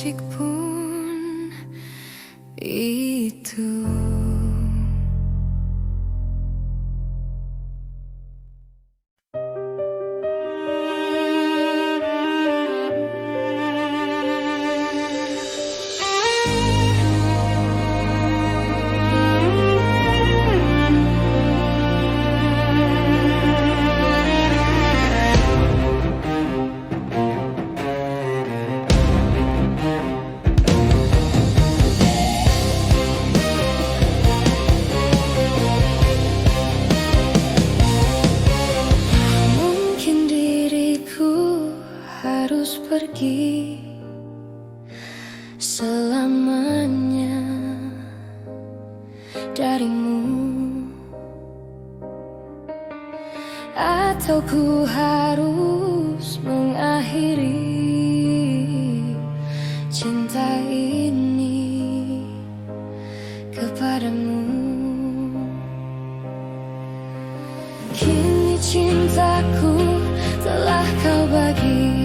detik pun itu. Harus pergi selamanya darimu, atau ku harus mengakhiri cinta ini kepadamu. Kini cintaku telah kau bagi,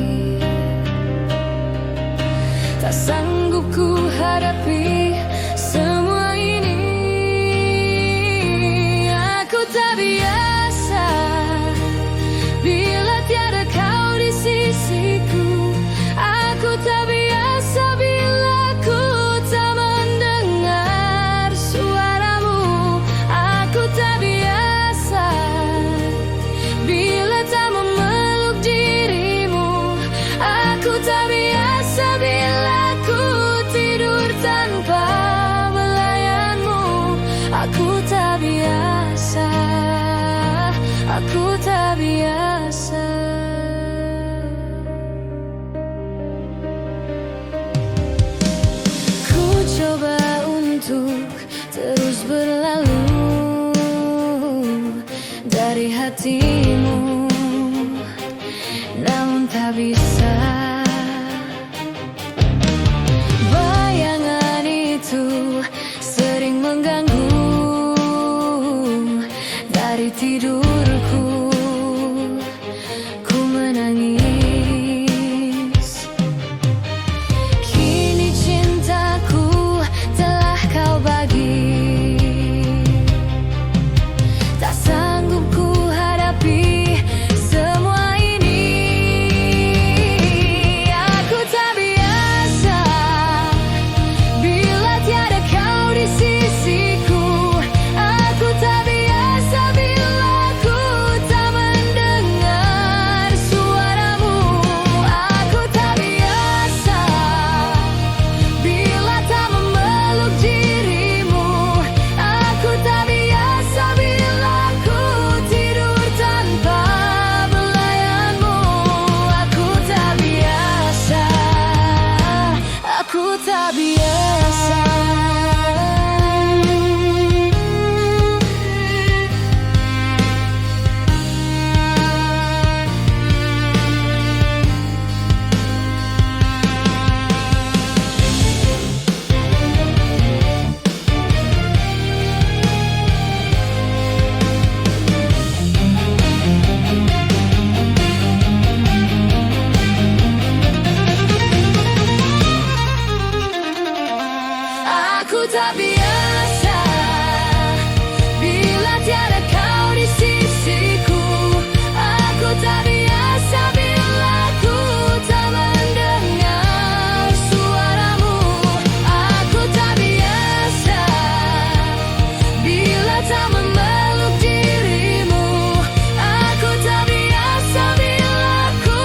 tak sanggup ku hadapi semua ini. Aku tak biasa bila tiada kau di sisiku. Aku tak biasa bila ku tak mendengar suaramu. Aku tak biasa bila tak memeluk dirimu. Aku tak biasa bila tanpa melayanmu. Aku tak biasa, aku tak biasa. Ku coba untuk terus berlalu dari hatimu, namun tak bisa. Sering mengganggu dari tidurku. Ku menangis. Kini cintaku telah kau bagi, tak sanggup ku hadapi semua ini. Aku tak biasa bila tiada kau di sisiku. Aku tak biasa bila ku tak mendengar suaramu. Aku tak biasa bila tak memeluk dirimu. Aku tak biasa bila ku tidur tanpa belayanmu. Aku tak biasa, aku tak biasa. Aku tak biasa bila tiada kau di sisiku. Aku tak biasa bila ku tak mendengar suaramu. Aku tak biasa bila tak memeluk dirimu. Aku tak biasa bila ku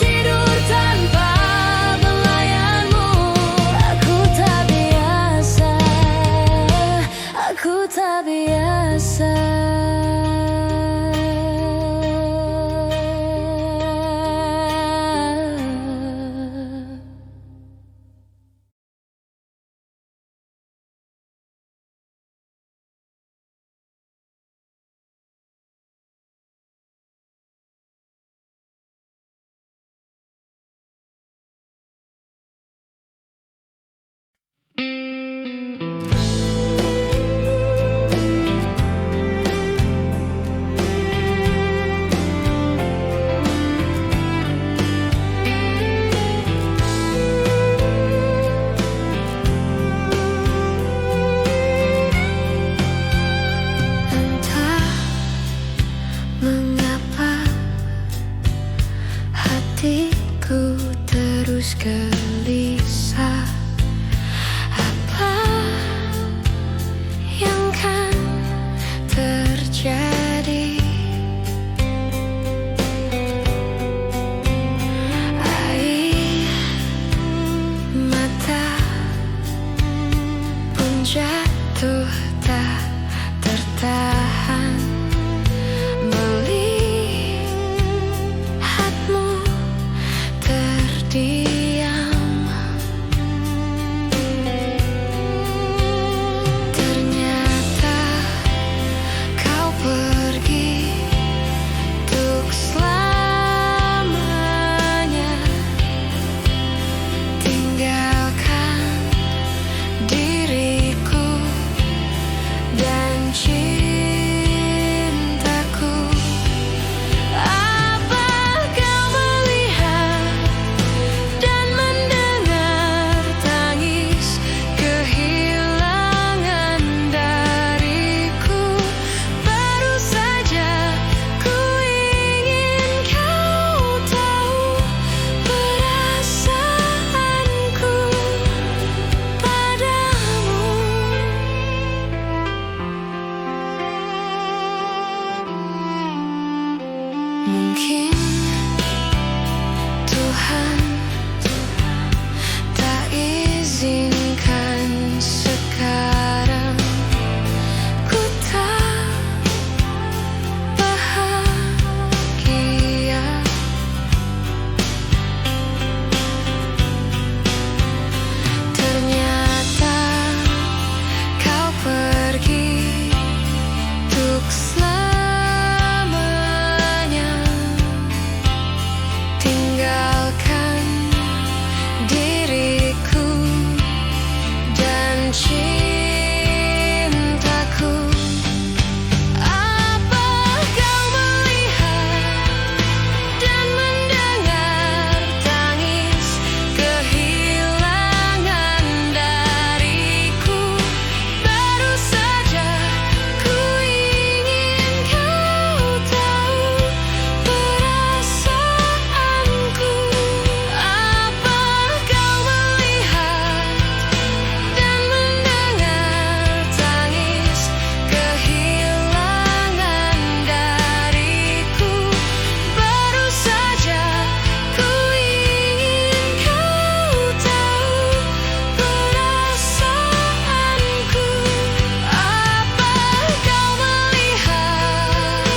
tidur tanpa belayanmu. Aku tak biasa. jatuh tak tertahan melihatmu terdiam. Ternyata kau pergi untuk selamanya, tinggalkan diriku dan cintaku. Apa kau melihat dan mendengar tangis kehilangan dariku? Baru saja ku ingin kau tahu perasaanku padamu. Mungkin Tuhan tak izinkan sekarang ku tak bahagia. Ternyata kau pergi untuk selamanya, tinggalkan diriku dan cintaku. Apa kau melihat dan mendengar tangis kehilangan dariku? Baru saja ku ingin kau tahu perasaanku. Apa kau melihat dan mendengar tangis kehilangan dariku? Baru saja ku ingin kau tahu perasaanku. Apa kau melihat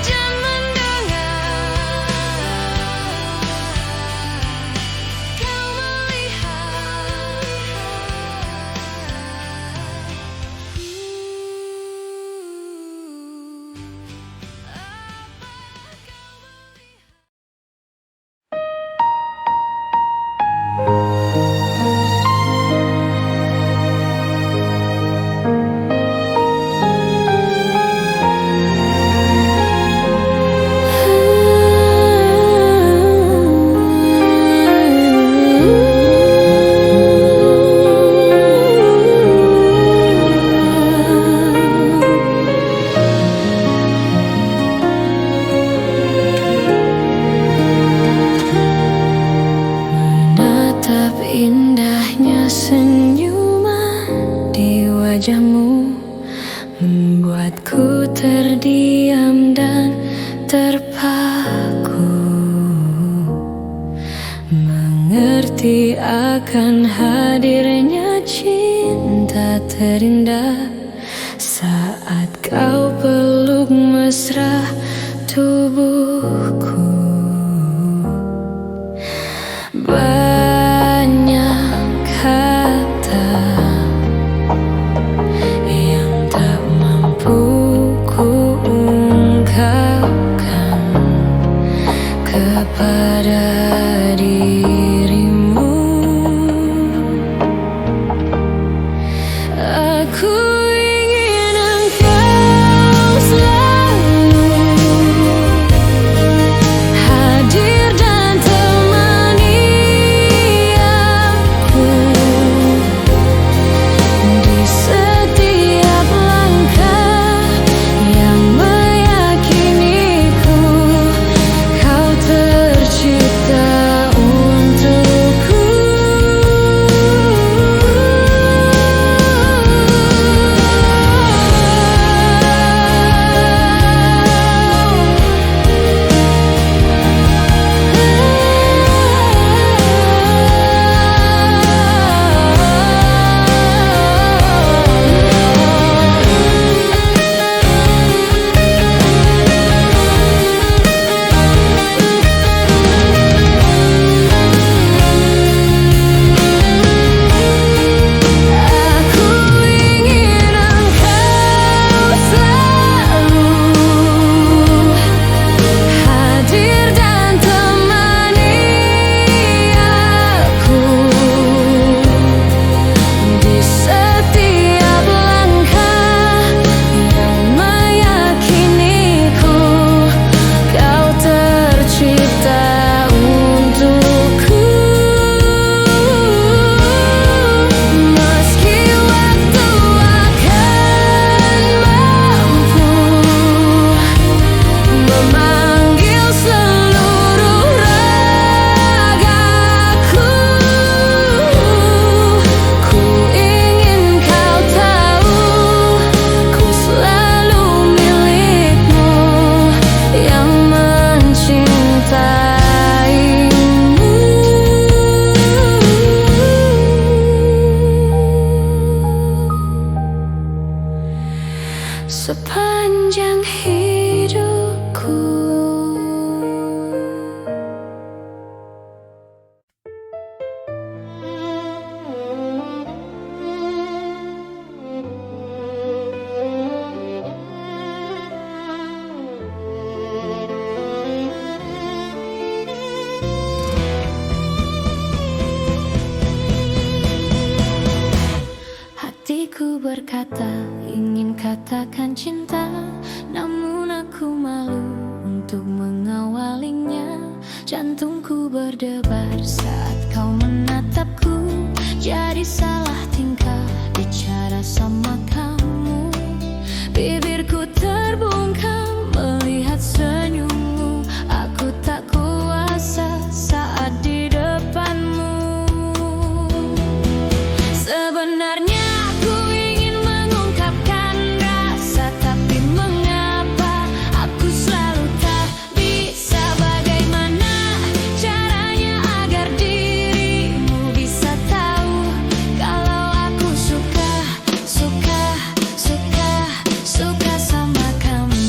dan mendengar? Kau menatap indahnya senyuman di wajahmu membuatku terdiam dan terpaku, mengerti akan hadirnya cinta terindah saat kau peluk mesra tubuhku. Banyak kata yang tak mampu ku ungkapkan kepada dirimu. Aku ingin engkau selalu berkata, ingin katakan cinta, namun aku malu untuk mengawalinya. Jantungku berdebar saat kau menatapku, jadi salah tingkah bicara sama kamu. Bibirku terbungkam melihat senyummu, aku tak kuasa saat di depanmu. Sebenarnya aku ingin mengungkapkan rasa, tapi mengapa aku selalu tak bisa. Bagaimana caranya agar dirimu bisa tahu kalau aku suka sama kamu.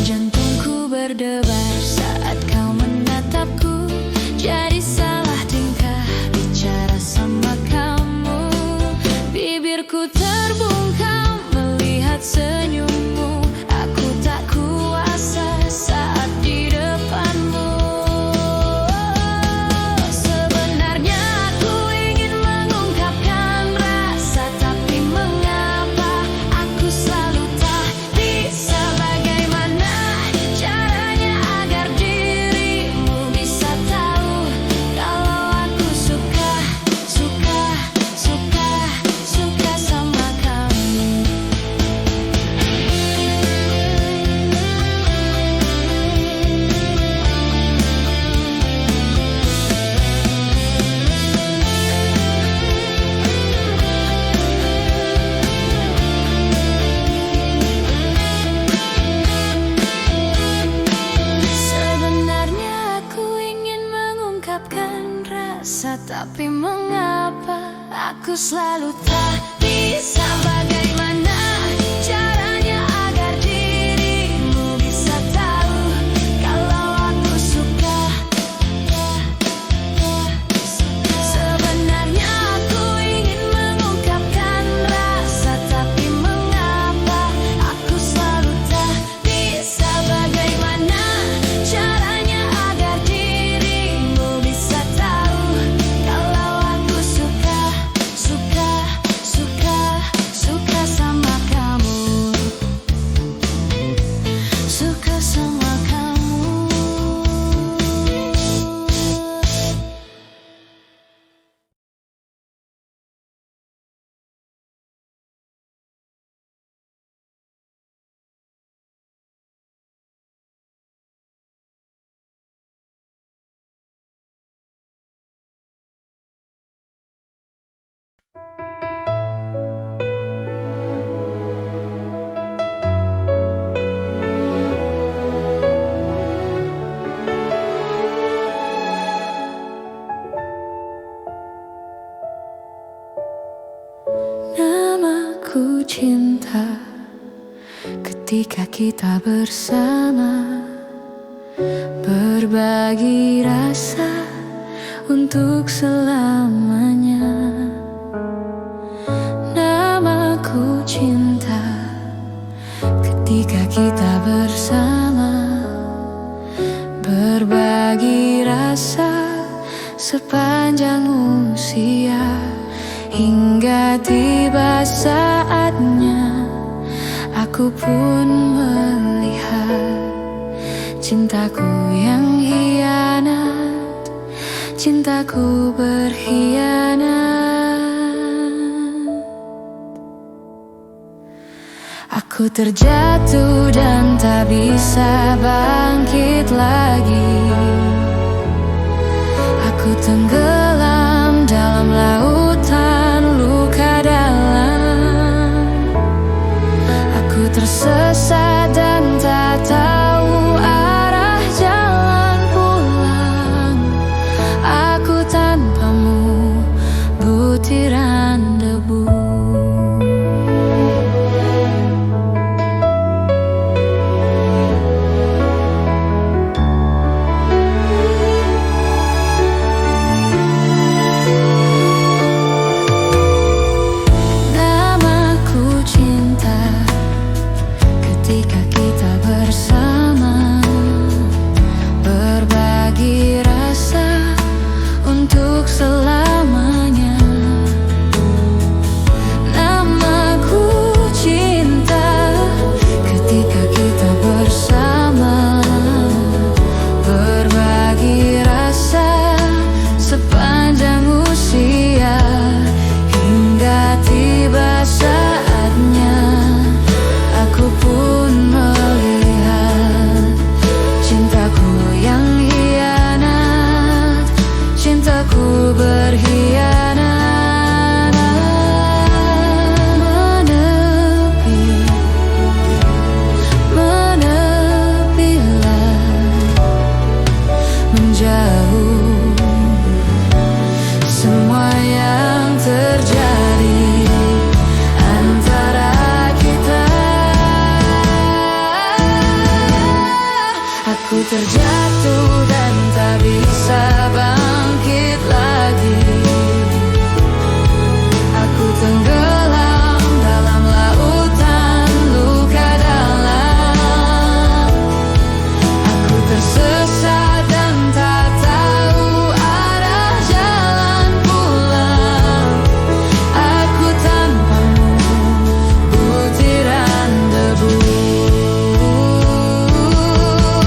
Jantungku berdebar saat kau menatapku, jadi salah tingkah bicara sama kamu. Bibirku terbungkam melihat senyummu, aku tak kuasa saat di depanmu. Sebenarnya aku ingin mengungkapkan rasa, tapi mengapa aku selalu tak bisa. Bagaimana caranya agar dirimu bisa tahu kalau aku suka sama kamu. Sebenarnya aku ingin mengungkapkan rasa, tapi mengapa aku selalu tak bisa. Bagaimana caranya agar dirimu bisa tahu kalau aku suka. Sebenarnya aku ingin mengungkapkan rasa, tapi mengapa aku selalu tak bisa. Bagaimana caranya agar dirimu bisa tahu kalau aku suka sama kamu. Suka sama kamu. Namaku cinta, ketika kita bersama, berbagi rasa untuk selamanya. Namaku cinta, ketika kita bersama, berbagi rasa sepanjang usia, hingga tiba saatnya aku pun melihat cintaku yang hianat, cintaku berkhianat. Aku terjatuh dan tak bisa bangkit lagi. Aku tenggelam dalam lautan luka dalam. Aku tersesat dan tak tahu arah jalan pulang. Aku tanpamu butiran debu. Aku terjatuh dan tak bisa bangkit lagi. Aku tenggelam dalam lautan luka dalam. Aku tersesat dan tak tahu arah jalan pulang. Aku tanpamu butiran debu.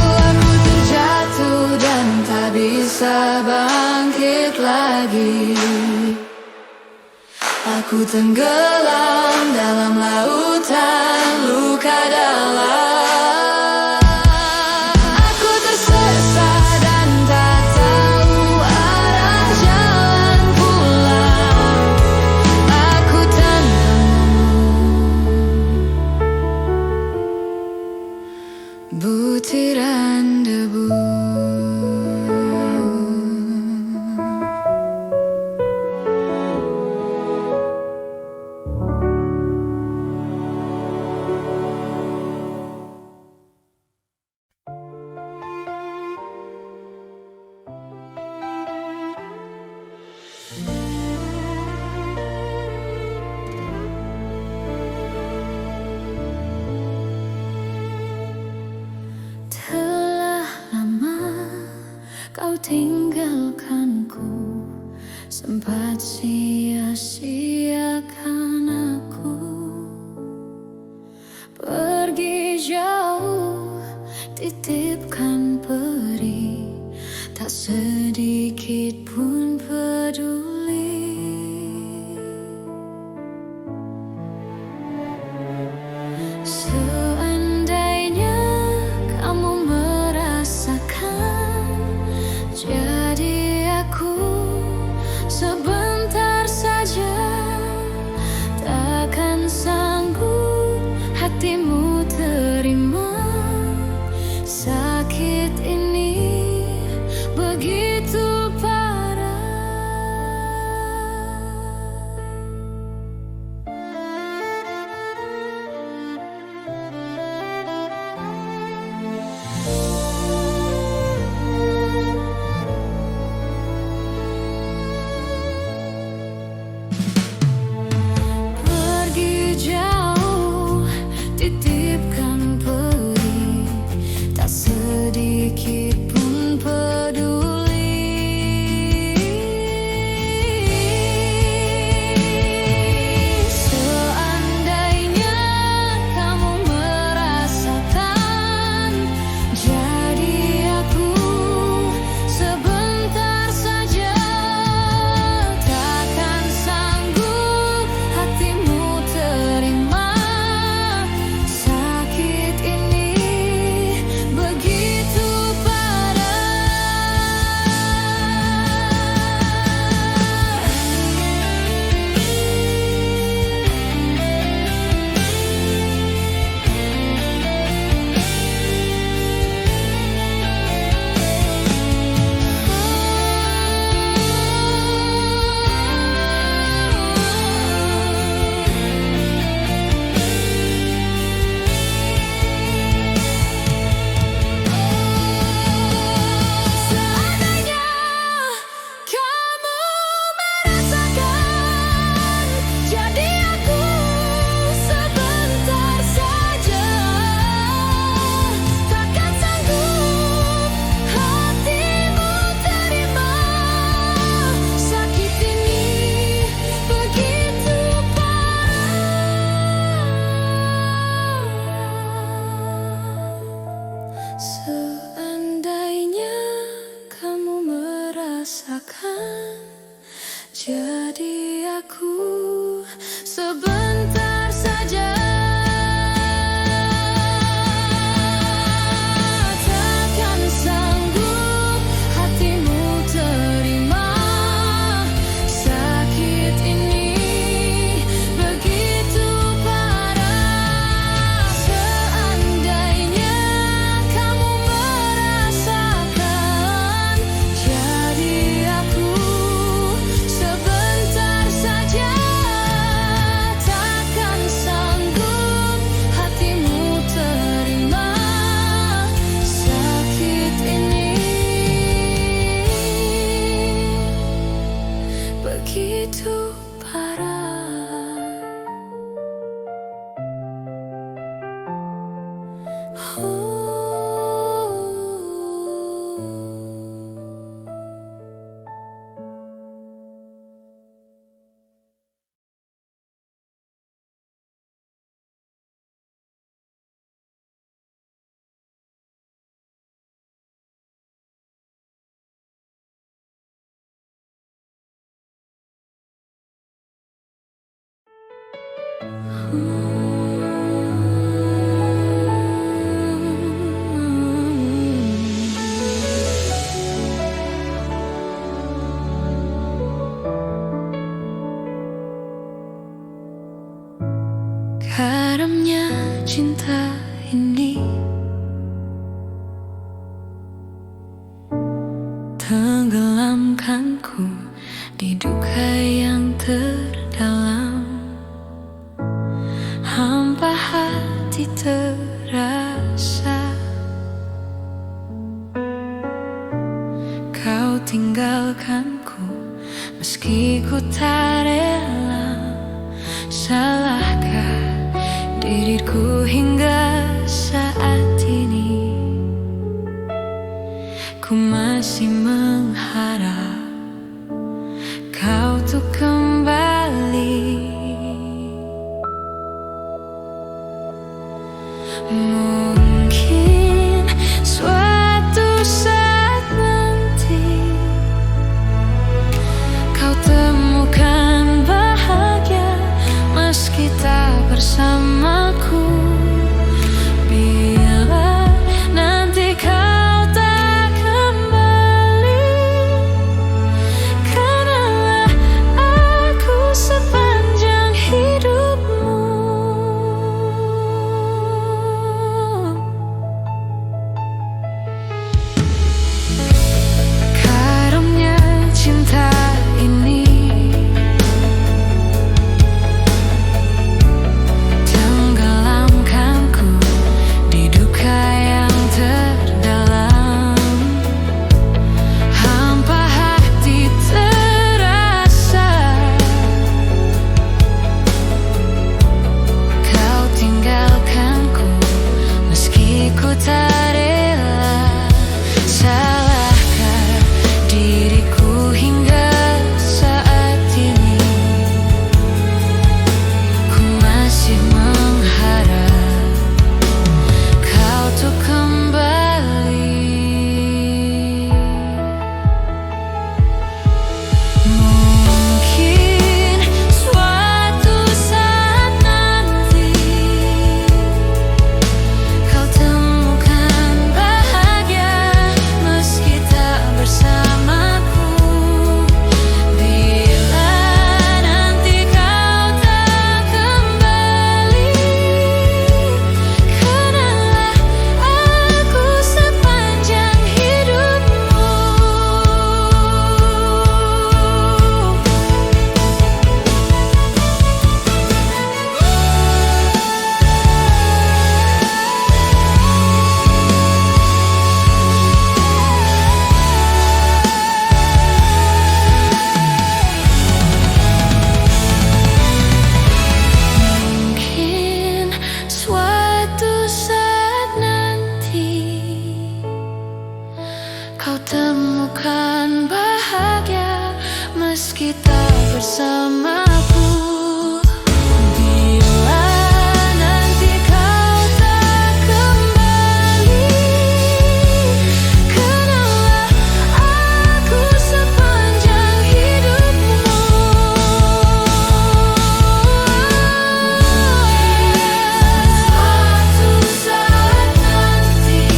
Aku terjatuh dan tak bisa bangkit lagi. Aku tenggelam dalam lautan luka dalam. Aku tersesat dan tak tahu arah jalan pulang. Aku tanpamu butiran debu. Telah lama kau tinggalkanku, sempat sia-siakan aku. Pergi jauh, titipkan peri, tak sedikit pun peduli. Seandainya kamu merasakan, jadi aku sebentar saja. Takkan sanggup hatimu terima sakit ini begitu Karamnya cinta ini tenggelamkanku di duka yang terdalam. Hampa hati terasa, kau tinggalkanku meski ku tak rela. Salahkah diriku hingga saat ini? Ku masih mengharap kau tuh kembali. Mungkin suatu saat nanti kau temukan bahagia meski tak bersamaku. Bila nanti kau tak kembali, kenanglah aku sepanjang hidupmu. Karunia cinta ini kau temukan bahagia meski tak bersamaku. Bila nanti kau tak kembali, kenanglah aku sepanjang hidupmu. Suatu saat nanti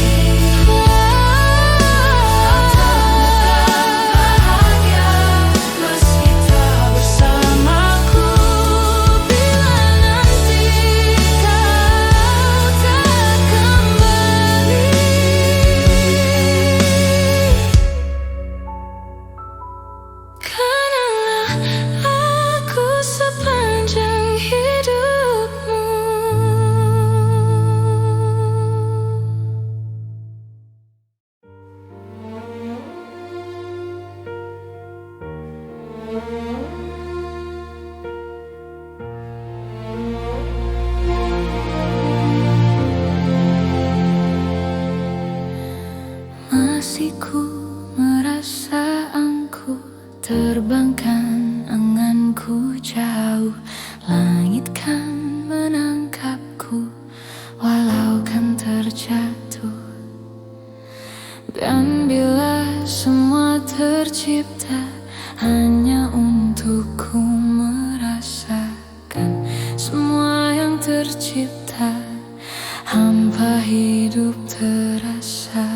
masih ku merasa angku, terbangkan anganku jauh. Langit kan menangkapku, walau kan terjatuh. Dan bila semua tercipta hanya untukku merasakan semua terasa.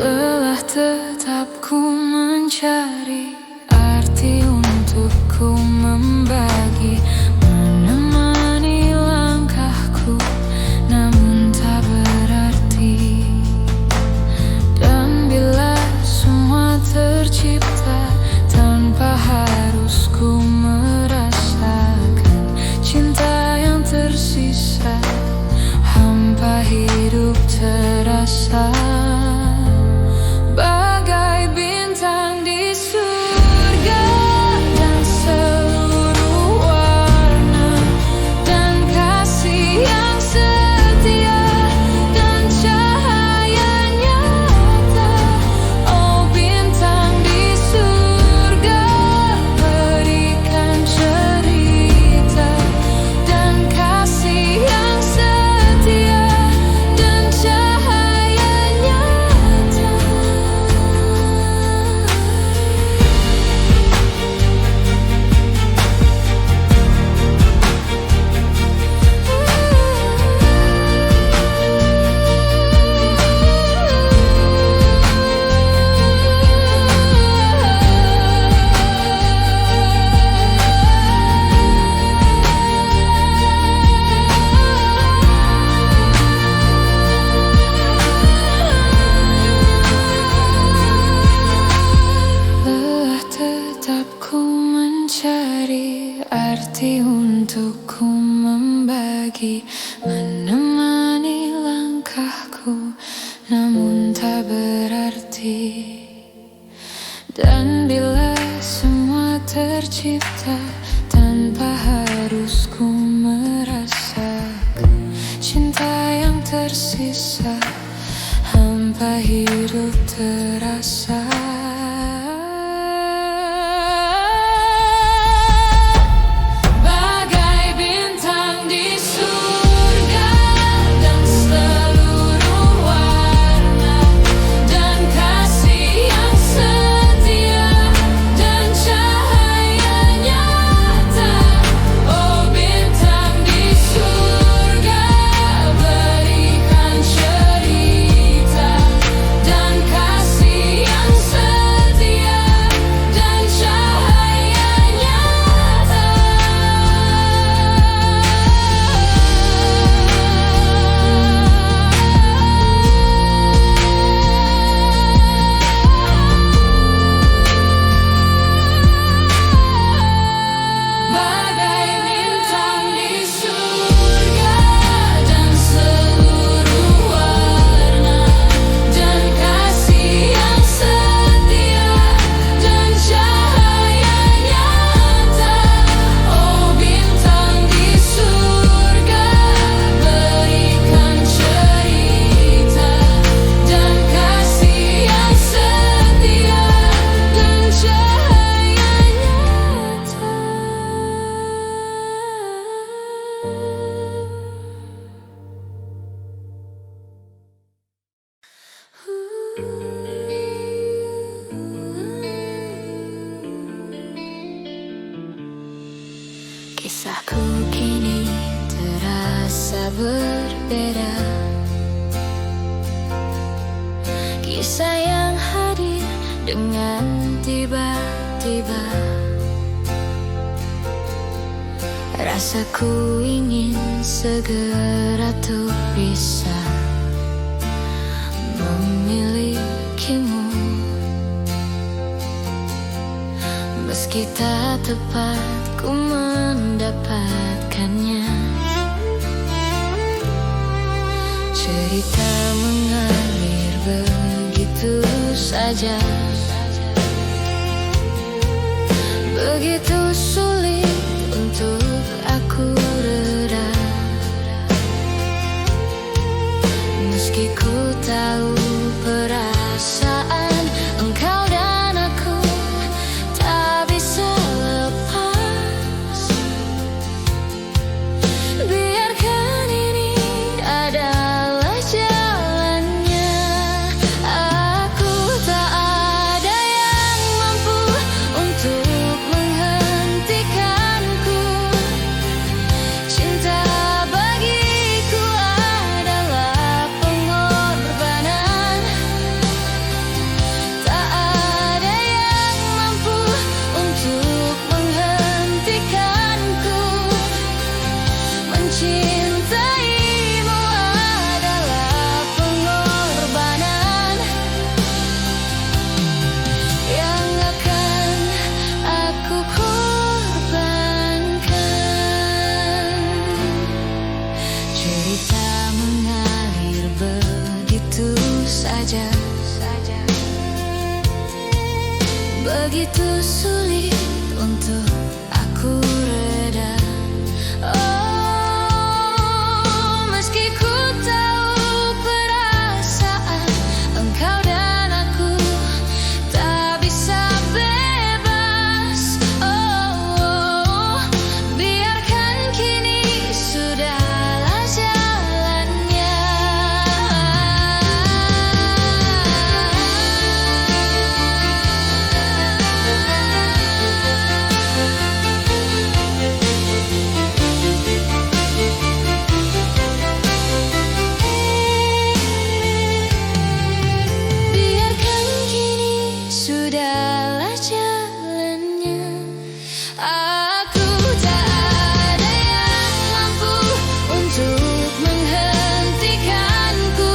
Lelah tetap ku mencari arti untuk ku membagi, menemani langkahku, namun tak berarti. Dan bila semua tercipta tanpa harus ku merasakan cinta yang tersisa, hampa hidup terasa. Bagai bintang di surga dan seluruh warna, dan kasih yang setia dan cahaya nyata. Oh bintang di surga, berikan cerita dan kasih yang setia dan cahaya nyata. Lelah tetap ku mencari arti untuk ku membagi, menemani langkahku, namun tak berarti. Dan bila semua tercipta tanpa harus ku merasakan cinta yang tersisa, hampa hidup terasa. Bagai bintang di surga dan seluruh warna, dan kasih yang setia dan cahaya nyata. Oh bintang di surga, berikan cerita dan kasih yang setia dan cahaya nyata. Bagai bintang di surga dan seluruh warna, dan kasih yang setia dan cahaya nyata. Oh bintang di surga, berikan cerita dan kasih yang setia dan cahaya nyata. Kisahku kini terasa berbeda, kisah yang hadir dengan tiba-tiba. Rasaku ingin segera tuh bisa memilikimu, meski tak tepat ku mendapatkannya. Cerita mengalir begitu saja, begitu sulit untuk aku reda, meski ku tahu perasaan engkau dan aku tak bisa lepas. Biarkan Cinta mengalir begitu saja, begitu sulit untuk aku reda. Oh, meski ku tahu perasaan engkau dan aku tak bisa bebas. Oh, biarkan kini sudahlah jalannya. Biarkan kini sudahlah jalannya. Aku tak ada yang mampu untuk menghentikanku.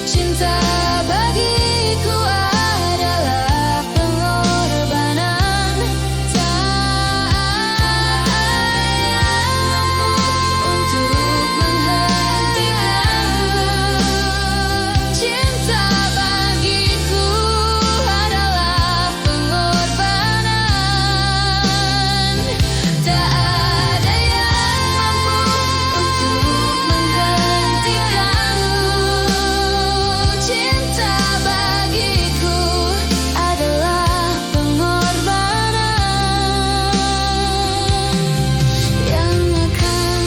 Cinta bagiku adalah pengorbanan. Tak ada yang mampu untuk menghentikanku. Cinta bagiku adalah pengorbanan. Tak ada yang mampu untuk menghentikanku. Cinta bagiku adalah pengorbanan yang akan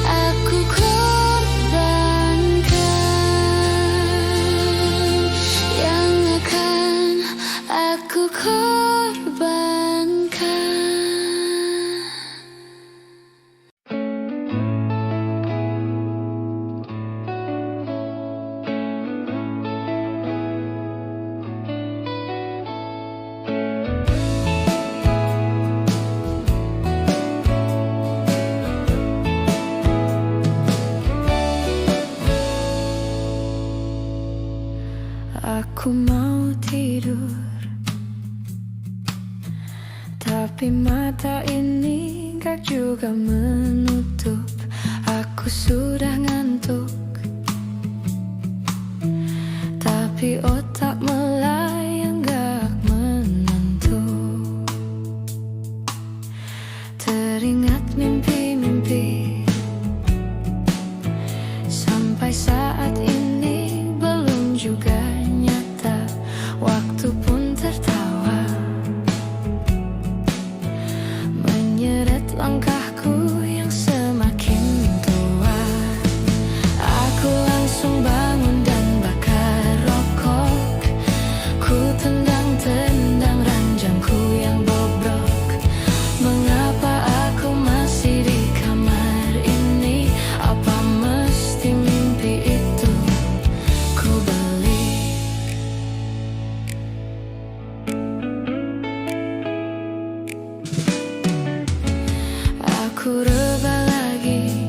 aku korbankan, yang akan aku korbankan. Aku mau tidur, tapi mata ini gak juga menutup. Aku sudah ngantuk, tapi otak melayang gak menentu. Teringat mimpi-mimpi sampai saat ini belum juga nyata. Waktu pun tertawa menyeret langkahku yang semakin tua. Aku langsung bangun dan bakar rokok. Ku tendang-tendang ranjangku yang bobrok. Mengapa aku masih di kamar ini? Apa mesti mimpi itu ku beli? Aku rebah lagi,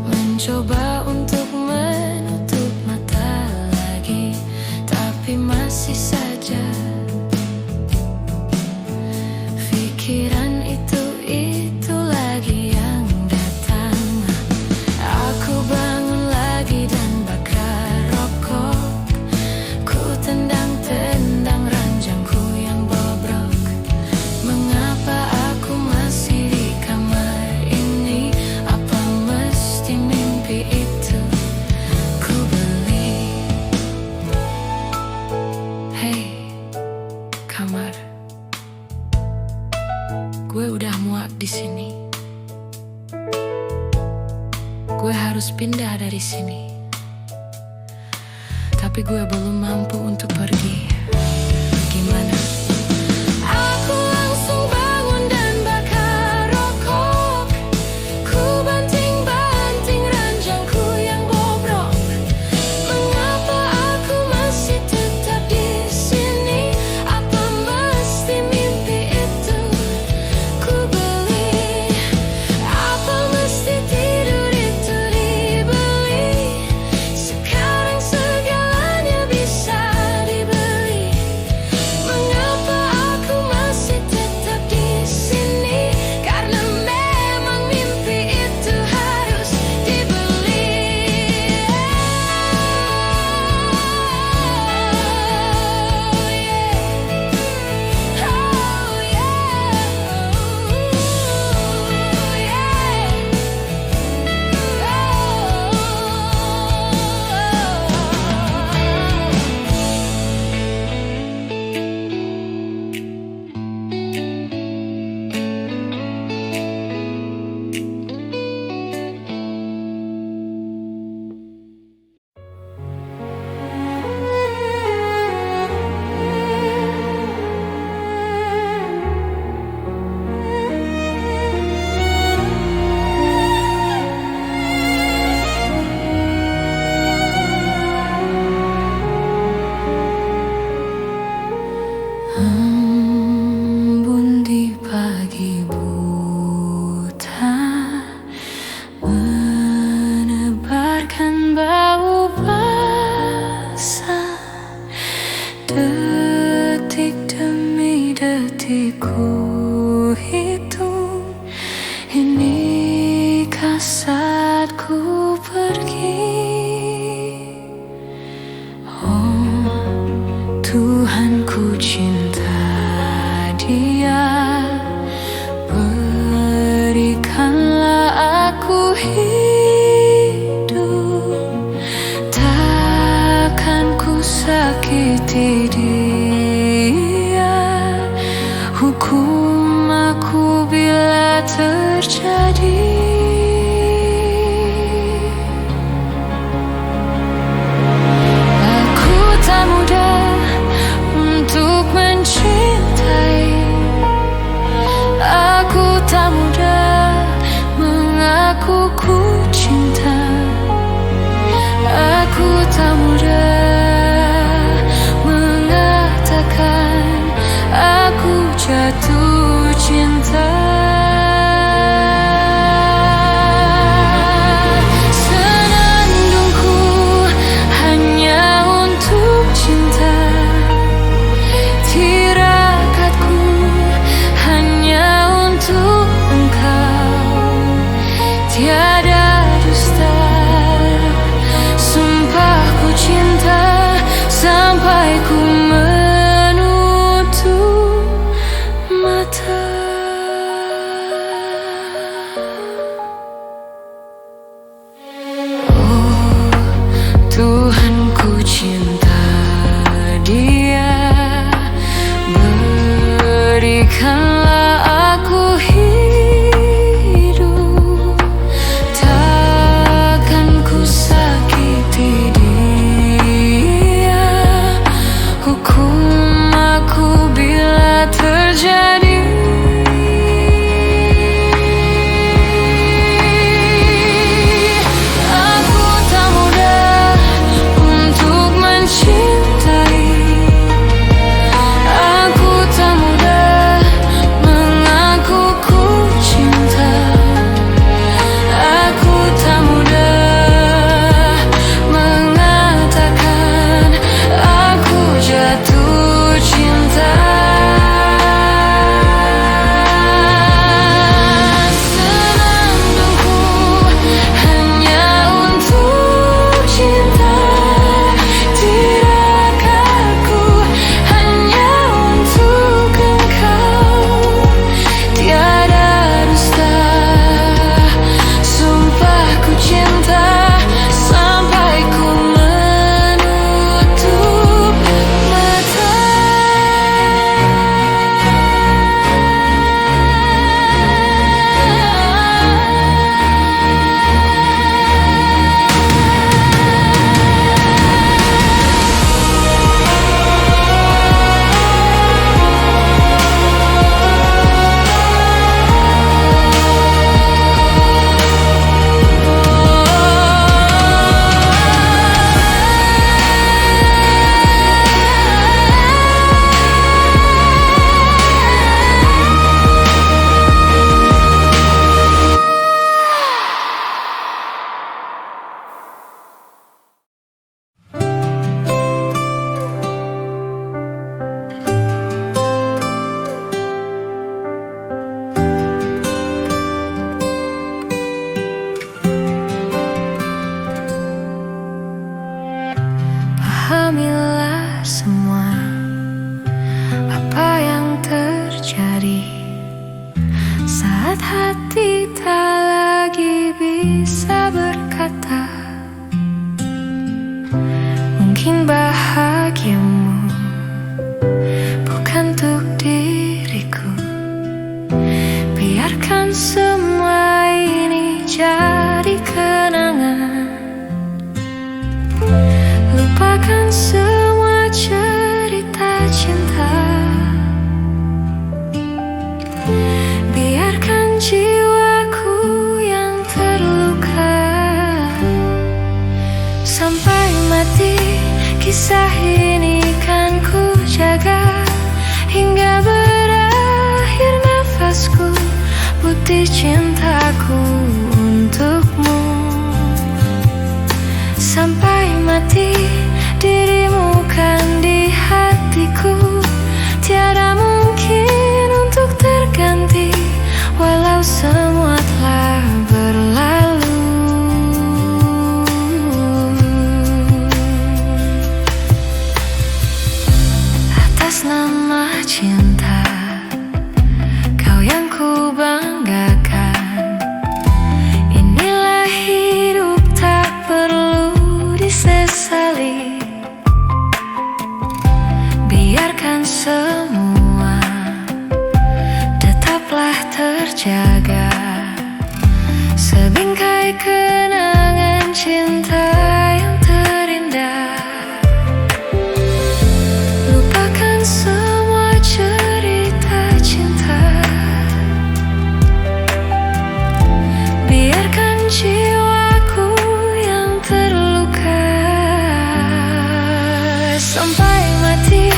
mencoba untuk menutup mata lagi, tapi masih saja pikiran itu lagi yang datang. Aku bangun lagi dan bakar rokok. Ku tendang-tendang ranjangku yang bobrok. Mengapa aku masih di kamar ini? Apa mesti mimpi itu ku beli? Hei, kamar. Gue udah muak di sini. Gue harus pindah dari sini. Tapi gue belum mampu untuk pergi. Gimana? Aku langsung bangun dan bakar rokok. Ku banting-banting ranjangku yang bobrok. Mengapa aku masih tetap di sini? Apa mesti mimpi itu ku beli? Apa mesti tidur itu dibeli? Sekarang segalanya bisa dibeli. saat ku pergi. Oh Tuhan, ku cinta Dia, berikanlah aku hidup, takkan ku sakiti Dia, hukum aku bila terjadi. Aku tak mudah untuk mencintai, aku tak mudah mengaku ku cinta, aku tak mudah mengatakan aku jatuh cinta. Senandungku hanya untuk cinta, tirakatku hanya untuk Engkau. Tiada dusta, sumpah ku cinta sampai ku menutup mata. Oh Tuhan, ku cinta Dia, berikanlah aku hidup, takkan ku sakiti Dia, hukum aku bila terjadi. Aku tak mudah untuk mencintai, aku tak mudah mengaku ku cinta, aku tak mudah mengatakan aku jatuh cinta. Senandungku hanya untuk cinta, tirakatku hanya untuk Engkau. Tiada dusta, sumpah ku cinta sampai ku menutup mata. Pahamilah semua apa yang terjadi saat hati tak lagi bisa berkata. Mungkin bahagiamu bukan untuk diriku. Biarkan semua ini jadi kenangan. Lupakan semua cerita cinta. Biarkan jiwaku yang terluka. Sampai mati kisah ini kan ku jaga, hingga berakhir nafasku, bukti cintaku untukmu. Sampai mati dirimu kan di hatiku, tiada mungkin untuk terganti, walau semua telah berlalu. kenangan cinta yang terindah. Lupakan semua cerita cinta, biarkan jiwaku yang terluka. Sampai mati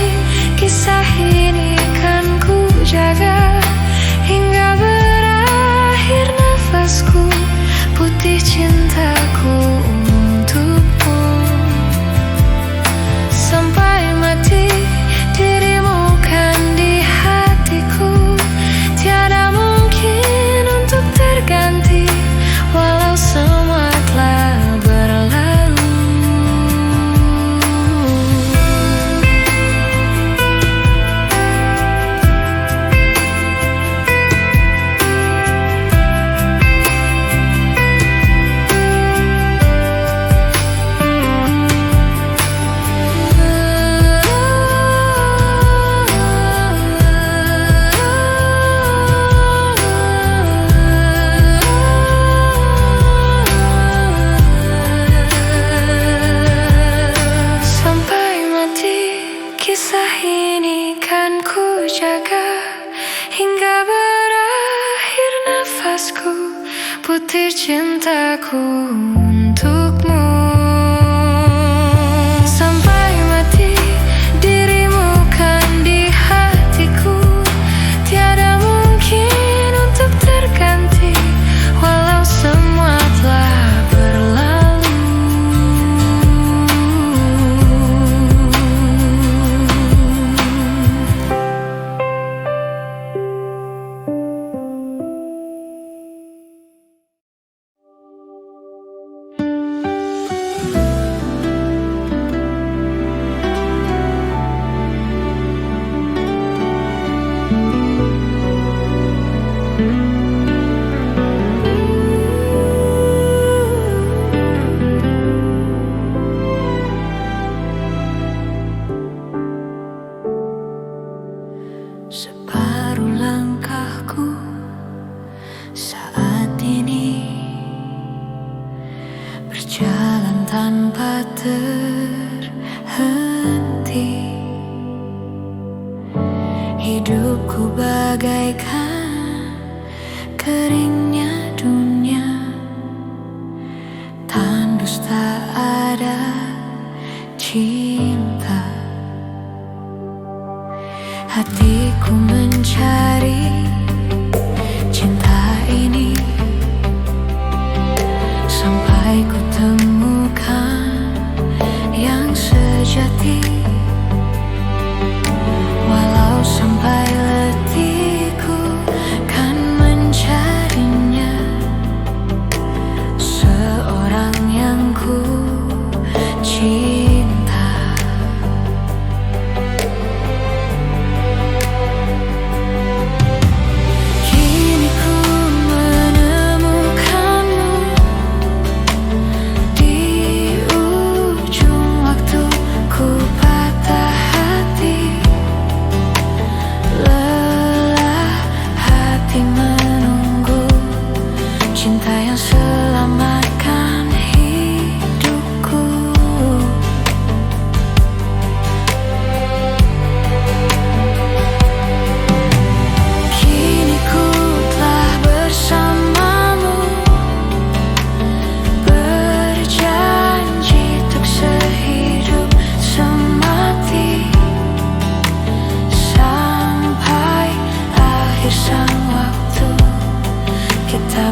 kisah ini kan ku jaga, hingga berakhir nafasku, putih cintaku untukmu. Sampai mati dirimu kan di hatiku, tiada mungkin untuk terganti, walau semua telah berlalu. Kisah ini kan ku jaga, hingga berakhir nafasku, putih cintaku untukmu. Sampai mati dirimu kan di hatiku, tiada mungkin untuk terganti, walau semua telah berlalu. Separuh langkahku saat ini berjalan tanpa terhenti. Hidupku bagaikan keringnya dunia, tandus tak ada cinta. Hatiku mencari cinta ini, sampai ku temukan yang sejati. Walau sampai letihku kan mencarinya, seorang yang ku cinta.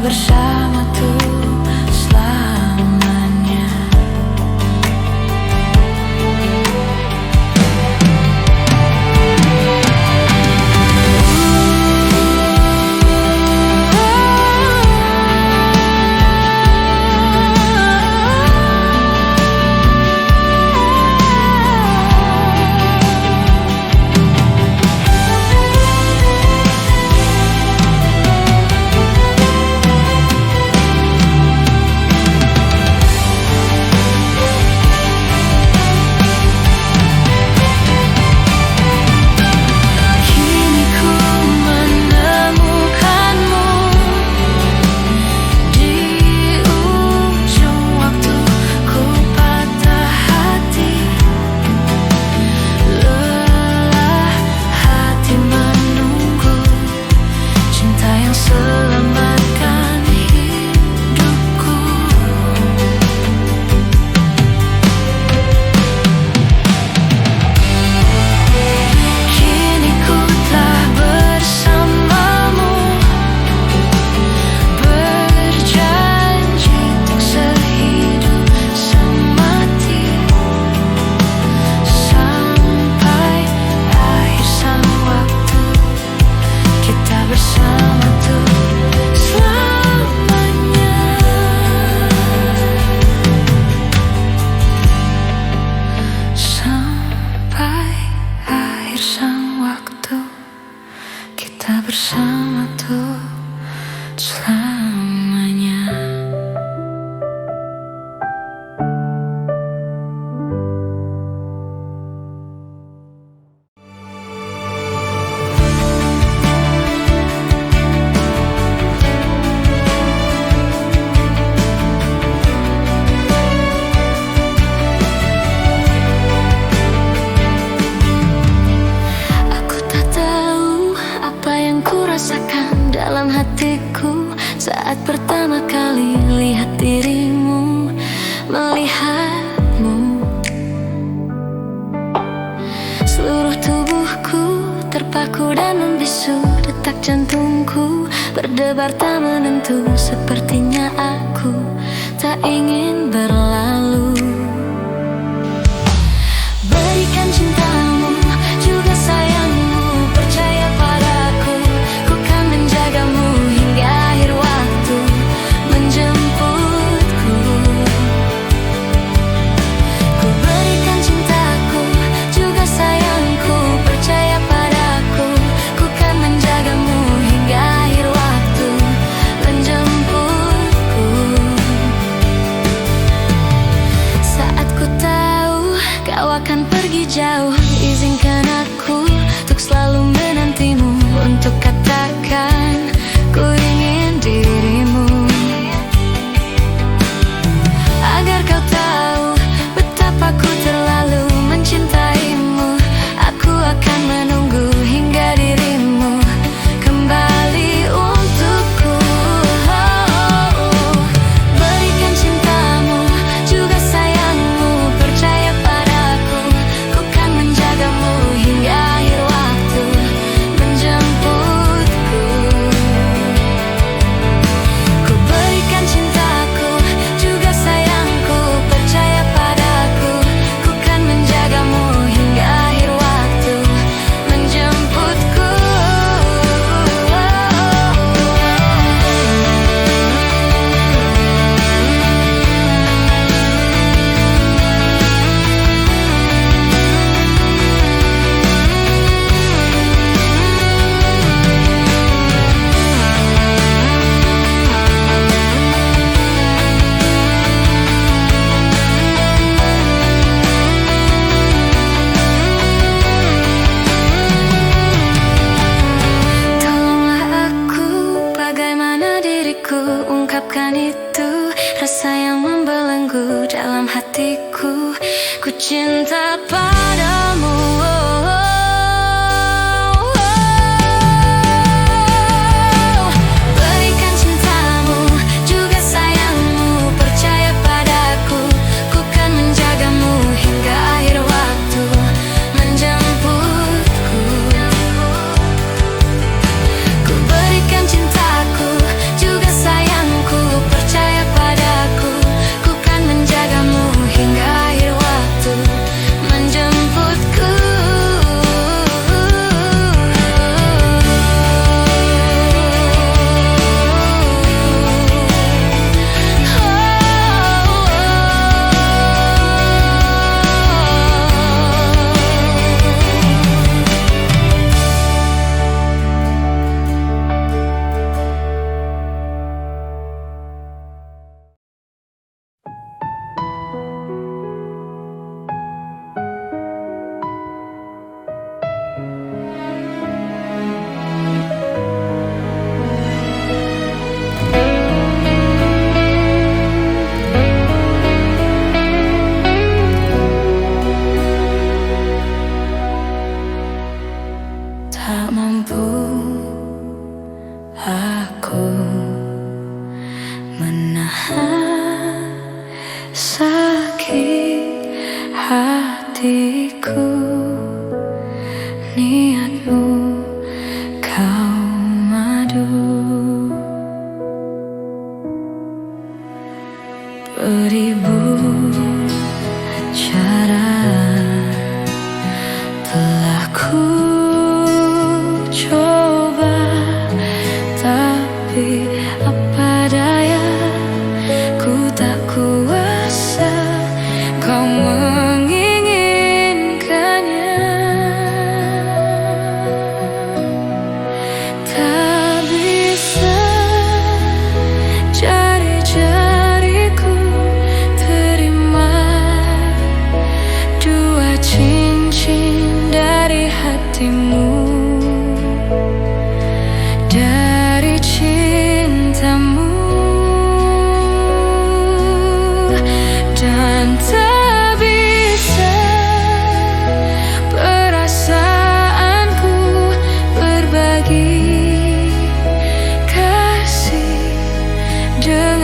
Bersama tuh kali lihat dirimu, melihatmu. Seluruh tubuhku terpaku dan membisu, detak jantungku berdebar tak menentu. Sepertinya aku tak ingin berlalu. Berikan cintamu, juga sayangmu, percaya padaku. Ku kan menjagamu hingga akhir waktu menjemputku. Ku berikan cintaku, juga sayangku, percaya padaku. Ku kan menjagamu hingga akhir waktu menjemputku. Saat ku tahu kau akan pergi jauh, izinkan aku untuk selalu menantimu, untuk katakan ku ingin dirimu. Agar kau tahu betapa ku terlalu mencintaimu, aku akan menunggu hingga dirimu kembali untukku. Berikan cintamu, juga sayangmu, percaya padaku. Ku kan menjagamu hingga akhir waktu menjemputku. Ku berikan cintaku, juga sayangku, percaya padaku. Ku kan menjagamu hingga akhir waktu menjemputku. Tolonglah aku, bagaimana diriku ungkapkan itu, rasa yang membelenggu dalam hatiku. Ku cinta padamu. Berikan cintamu, juga sayangmu, percaya padaku. Ku kan menjagamu hingga akhir waktu menjemputku. Ku berikan cintaku, juga sayangku, percaya padaku. Ku kan menjagamu hingga akhir waktu menjemputku. Tak mampu aku menahan sakit hatiku. Niatmu kau madu, beribu cara telah ku coba, tapi apa daya, ku tak kuasa. Kau menginginkannya, tak bisa jari-jariku terima dua cincin dari hatimu, dari cintamu. Dan tak bisa perasaanku berbagi kasih dengan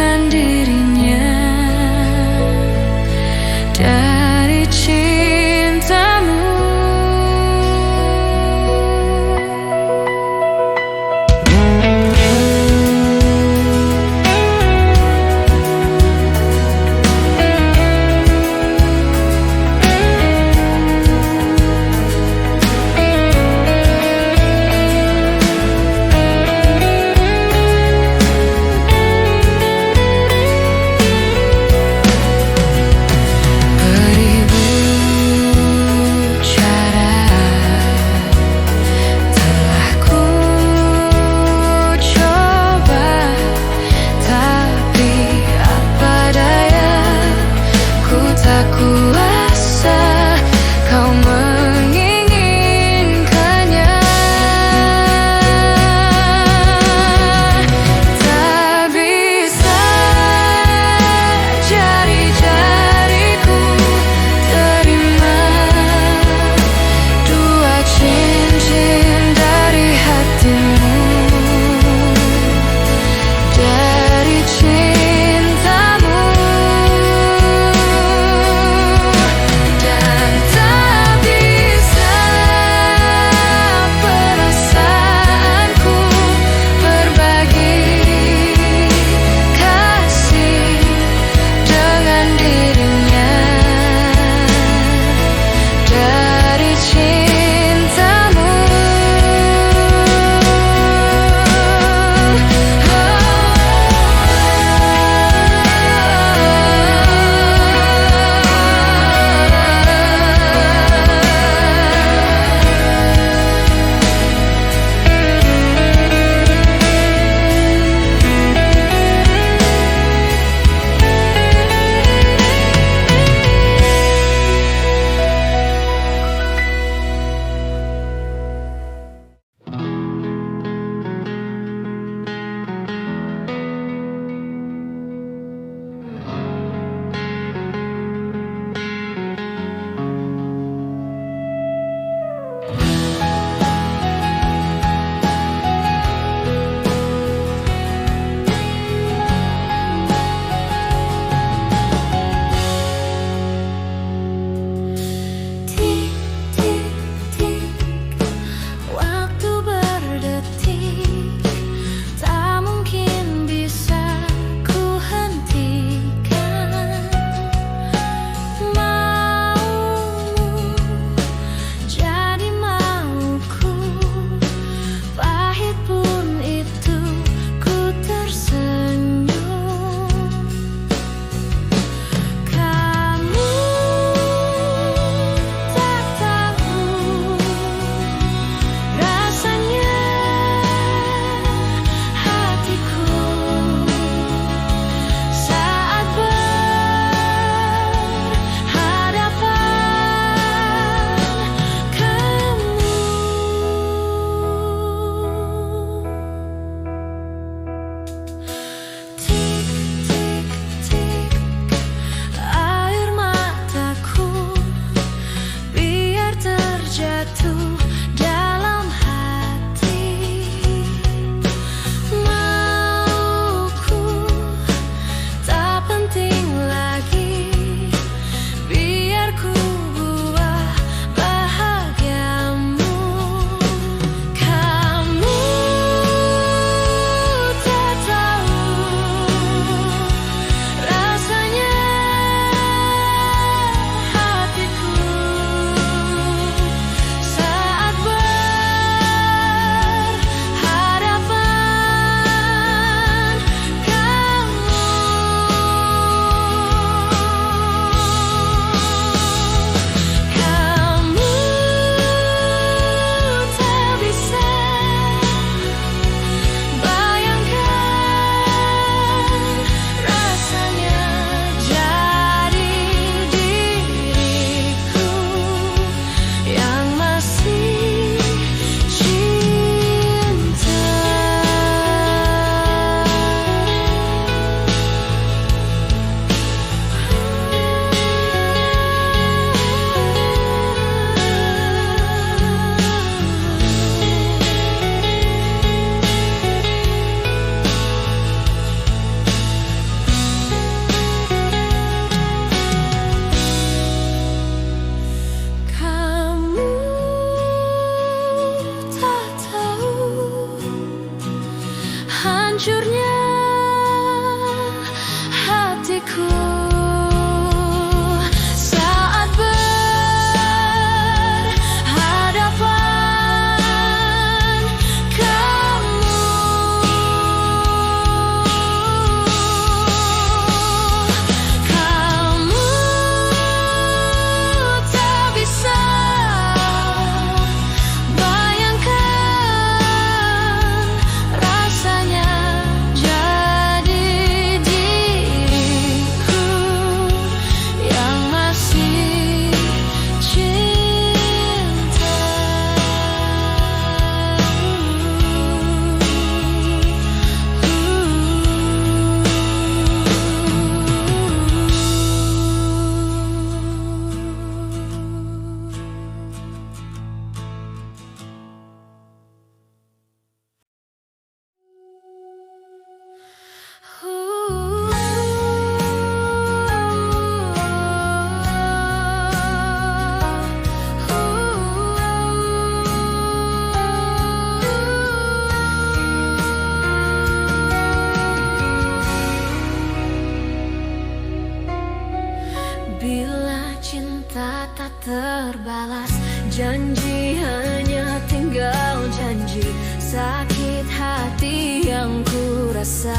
cinta tak terbalas. Janji hanya tinggal janji, sakit hati yang ku rasa.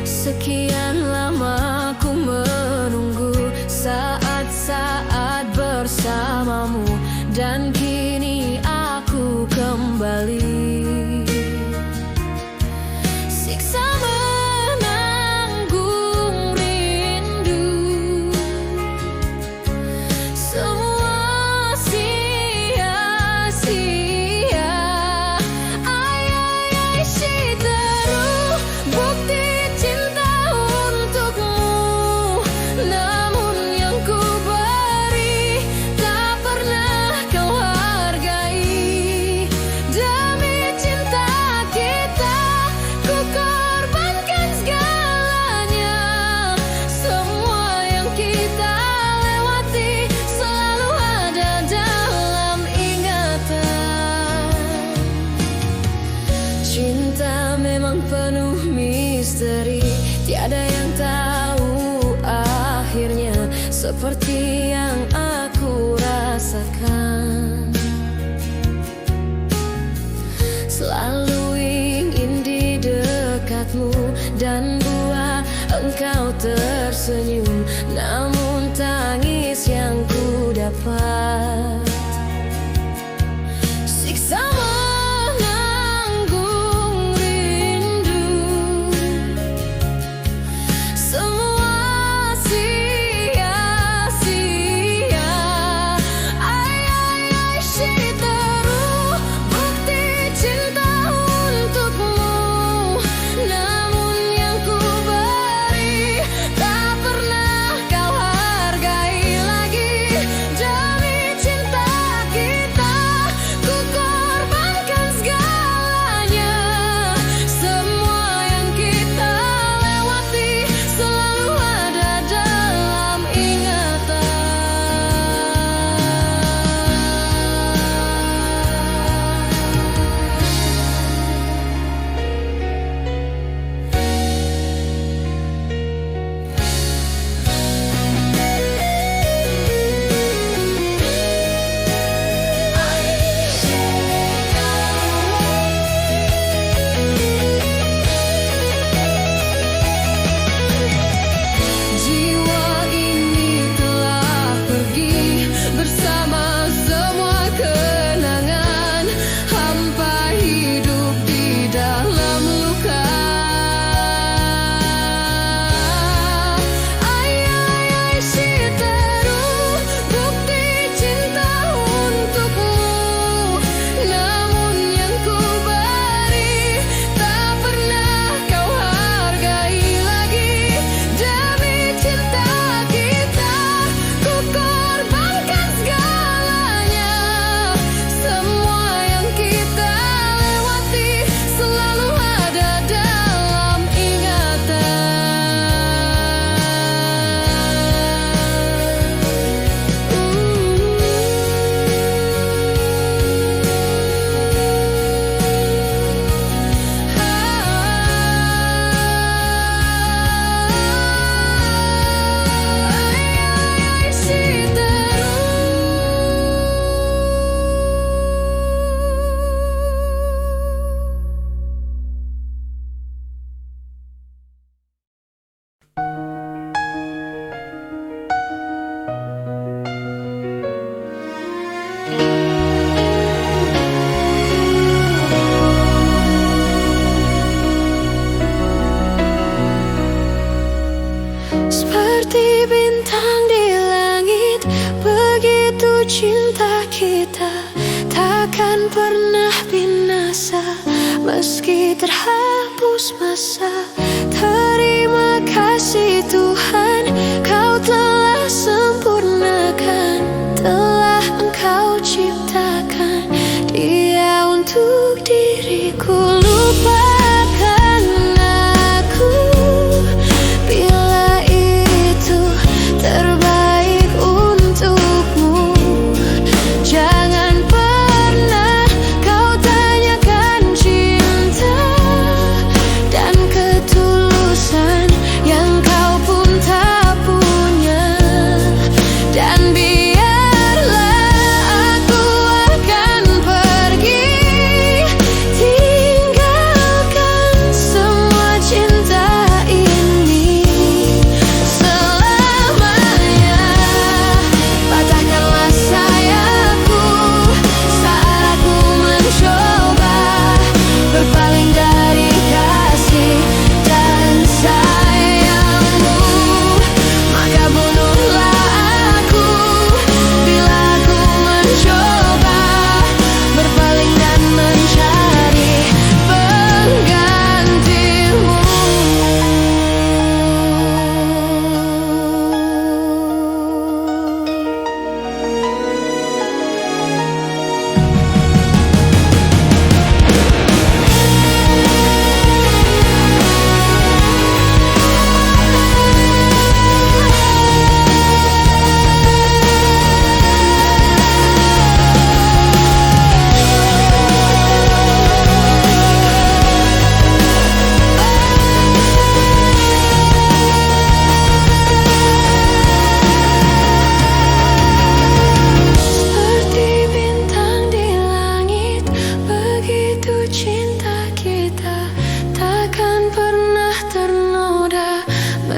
Sekian lama ku menunggu saat-saat bersamamu, dan kini aku kembali. Siksa menanggung rindu, semua sia-sia. Ay, ay, ay, Shiteru, bukti cinta untukmu. Namun yang ku beri tak pernah kau hargai. Demi cinta kita ku korbankan segalanya. Semua yang kita lewati selalu ada dalam ingatan. Cinta memang penuh misteri, tiada yang tahu akhirnya, seperti yang aku rasakan. Selalu ingin di dekatmu dan buat engkau tersenyum, namun tangis yang ku dapat. Siksa menanggung rindu, semua sia-sia. Ay, ay, ay, Shiteru, bukti cinta untukmu. Namun yang ku beri tak pernah kau hargai lagi. Demi cinta kita ku korbankan segalanya. Semua yang kita lewati selalu ada dalam ingatan. Jiwa ini telah pergi bersama semua kenangan, hampa hidup di dalam luka. Ay, ay, ay, Shiteru, bukti cinta untukmu. Namun yang ku beri tak pernah kau hargai lagi. Demi cinta kita ku korbankan segalanya. Semua yang kita lewati selalu ada dalam ingatan. Seperti bintang di langit, begitu cinta kita takkan pernah binasa, meski terhapus masa. Terima kasih Tuhan, Kau telah sempurnakan, telah Engkau ciptakan Dia untuk diriku. Lupakan aku bila itu terbaik untukmu. Jangan pernah kau tanyakan cinta dan ketulusan yang kau punya.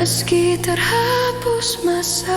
meski terhapus masa.